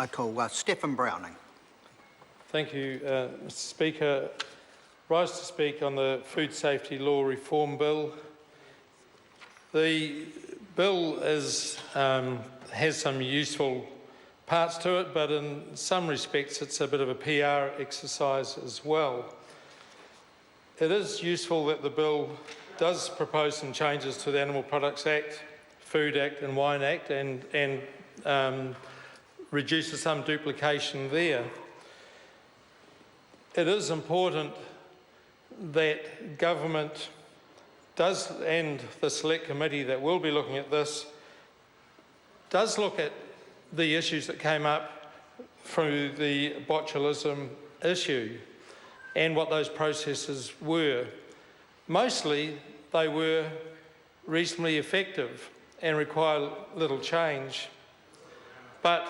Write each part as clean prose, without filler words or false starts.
I call Stephen Browning. Thank you, Mr Speaker. Rise to speak on the Food Safety Law Reform Bill. The bill has some useful parts to it, but in some respects it's a bit of a PR exercise as well. It is useful that the bill does propose some changes to the Animal Products Act, Food Act and Wine Act and reduces some duplication there. It is important that government does, and the select committee that will be looking at this, does look at the issues that came up through the botulism issue and what those processes were. Mostly they were reasonably effective and require little change. But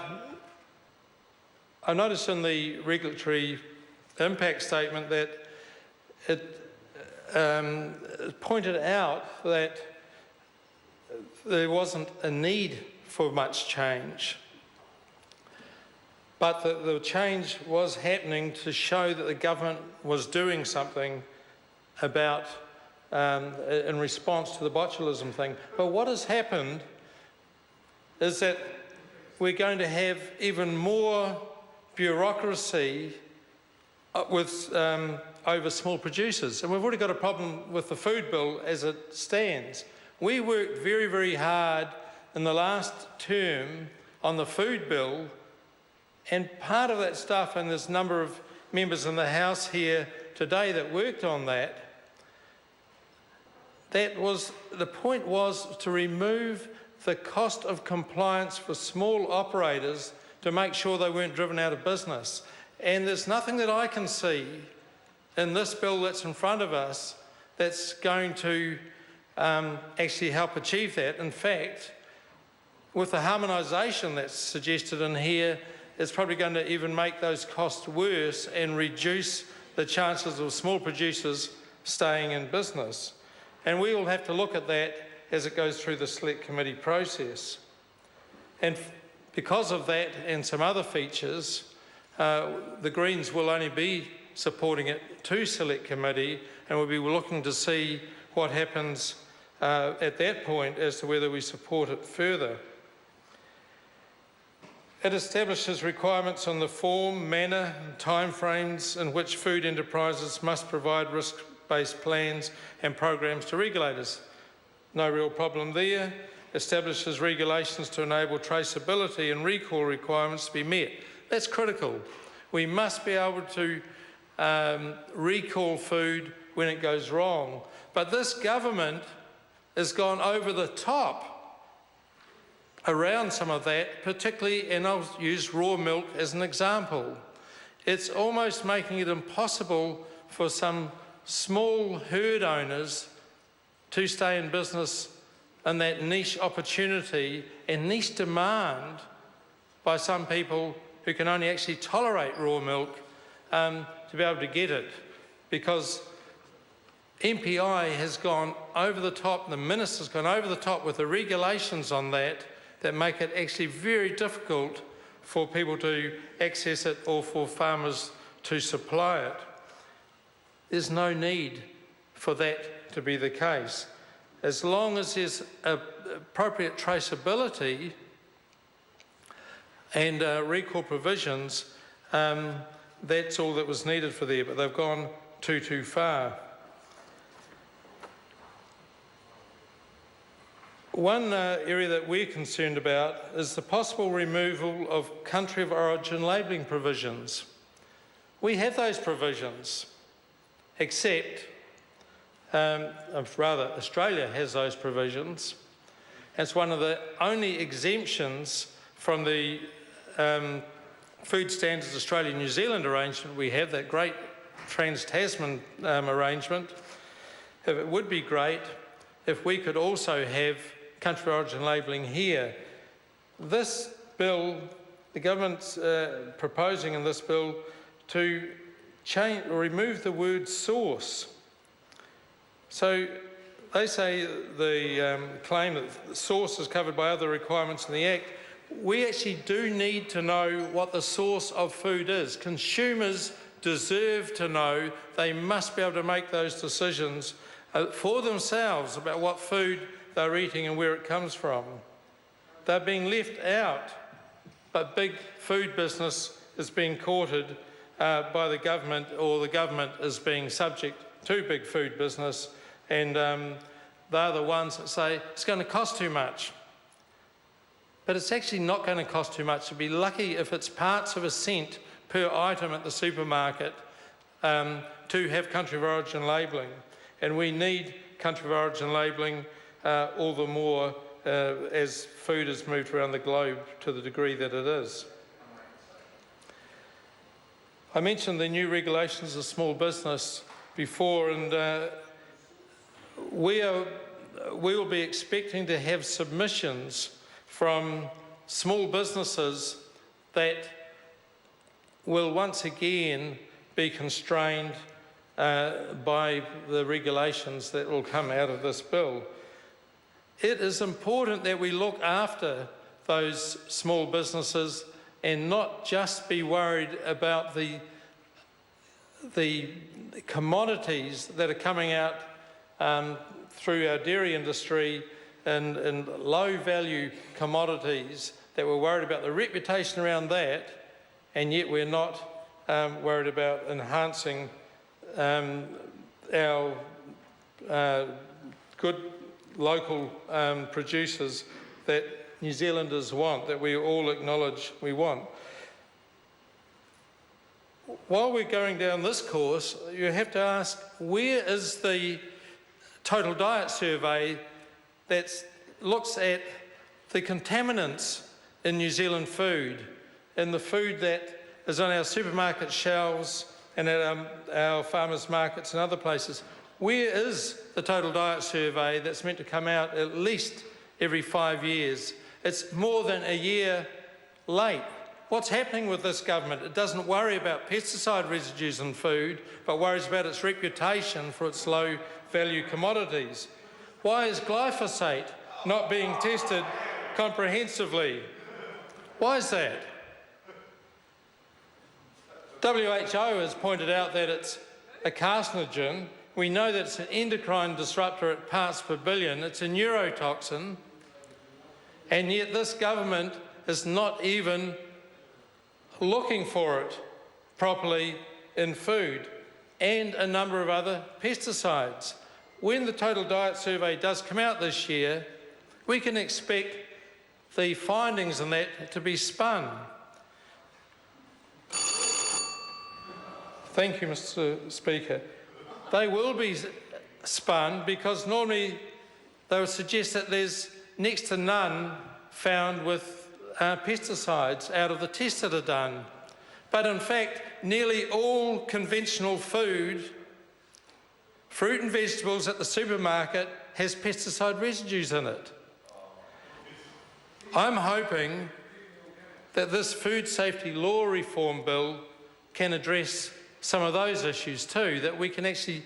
I noticed in the regulatory impact statement that it pointed out that there wasn't a need for much change, but that the change was happening to show that the government was doing something about in response to the botulism thing. But what has happened is that we're going to have even more bureaucracy with over small producers, and we've already got a problem with the food bill as it stands. We worked very, very hard in the last term on the food bill, and part of that stuff, and there's a number of members in the House here today that worked on that, the point was to remove the cost of compliance for small operators to make sure they weren't driven out of business. And there's nothing that I can see in this bill that's in front of us that's going to actually help achieve that. In fact, with the harmonisation that's suggested in here, it's probably going to even make those costs worse and reduce the chances of small producers staying in business. And we will have to look at that as it goes through the select committee process. And because of that and some other features, the Greens will only be supporting it to select committee, and we'll be looking to see what happens at that point as to whether we support it further. It establishes requirements on the form, manner and timeframes in which food enterprises must provide risk-based plans and programs to regulators. No real problem there. Establishes regulations to enable traceability and recall requirements to be met. That's critical. We must be able to recall food when it goes wrong. But this government has gone over the top around some of that, particularly, and I'll use raw milk as an example. It's almost making it impossible for some small herd owners to stay in business in that niche opportunity and niche demand by some people who can only actually tolerate raw milk to be able to get it, because MPI has gone over the top, the minister's gone over the top with the regulations on that make it actually very difficult for people to access it or for farmers to supply it. There's no need for that to be the case. As long as there's appropriate traceability and recall provisions, that's all that was needed for there, but they've gone too far. One area that we're concerned about is the possible removal of country of origin labelling provisions. We have those provisions, except, Australia has those provisions. It's one of the only exemptions from the Food Standards Australia-New Zealand arrangement. We have that great Trans-Tasman arrangement. It would be great if we could also have country of origin labelling here. This bill, the government's proposing in this bill to change or remove the word source. So they say the claim that the source is covered by other requirements in the Act. we actually do need to know what the source of food is. Consumers deserve to know. They must be able to make those decisions for themselves about what food they're eating and where it comes from. They're being left out, but big food business is being courted by the government, or the government is being subject to big food business, and they're the ones that say it's going to cost too much. But it's actually not going to cost too much. To be lucky if it's parts of a cent per item at the supermarket to have country of origin labelling. And we need country of origin labelling all the more as food is moved around the globe to the degree that it is. I mentioned the new regulations of small business before, and we will be expecting to have submissions from small businesses that will once again be constrained by the regulations that will come out of this bill. It is important that we look after those small businesses and not just be worried about the commodities that are coming out through our dairy industry and low-value commodities, that we're worried about the reputation around that, and yet we're not worried about enhancing our good local producers that New Zealanders want, that we all acknowledge we want. While we're going down this course, you have to ask, where is the total diet survey that looks at the contaminants in New Zealand food, and the food that is on our supermarket shelves and at our farmers' markets and other places? Where is the total diet survey that's meant to come out at least every 5 years? It's more than a year late. What's happening with this government? It doesn't worry about pesticide residues in food, but worries about its reputation for its low-value commodities. Why is glyphosate not being tested comprehensively? Why is that? WHO has pointed out that it's a carcinogen. We know that it's an endocrine disruptor at parts per billion. It's a neurotoxin. And yet this government is not even looking for it properly in food and a number of other pesticides. When the total diet survey does come out this year, we can expect the findings in that to be spun. Thank you, Mr. Speaker. They will be spun because normally they would suggest that there's next to none found with pesticides out of the tests that are done. But in fact, nearly all conventional food, fruit and vegetables at the supermarket, has pesticide residues in it. I'm hoping that this food safety law reform bill can address some of those issues too, that we can actually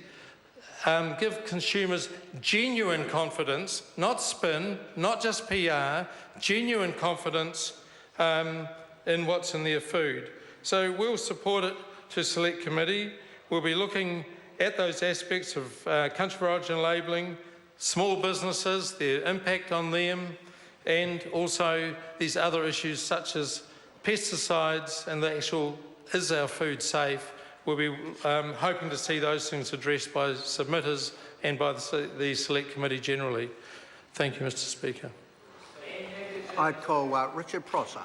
give consumers genuine confidence, not spin, not just PR, genuine confidence in what's in their food. So we'll support it to Select Committee. We'll be looking at those aspects of country of origin labelling, small businesses, their impact on them, and also these other issues such as pesticides and the actual, is our food safe? We'll be hoping to see those things addressed by submitters and by the Select Committee generally. Thank you, Mr. Speaker. I call Richard Prosser.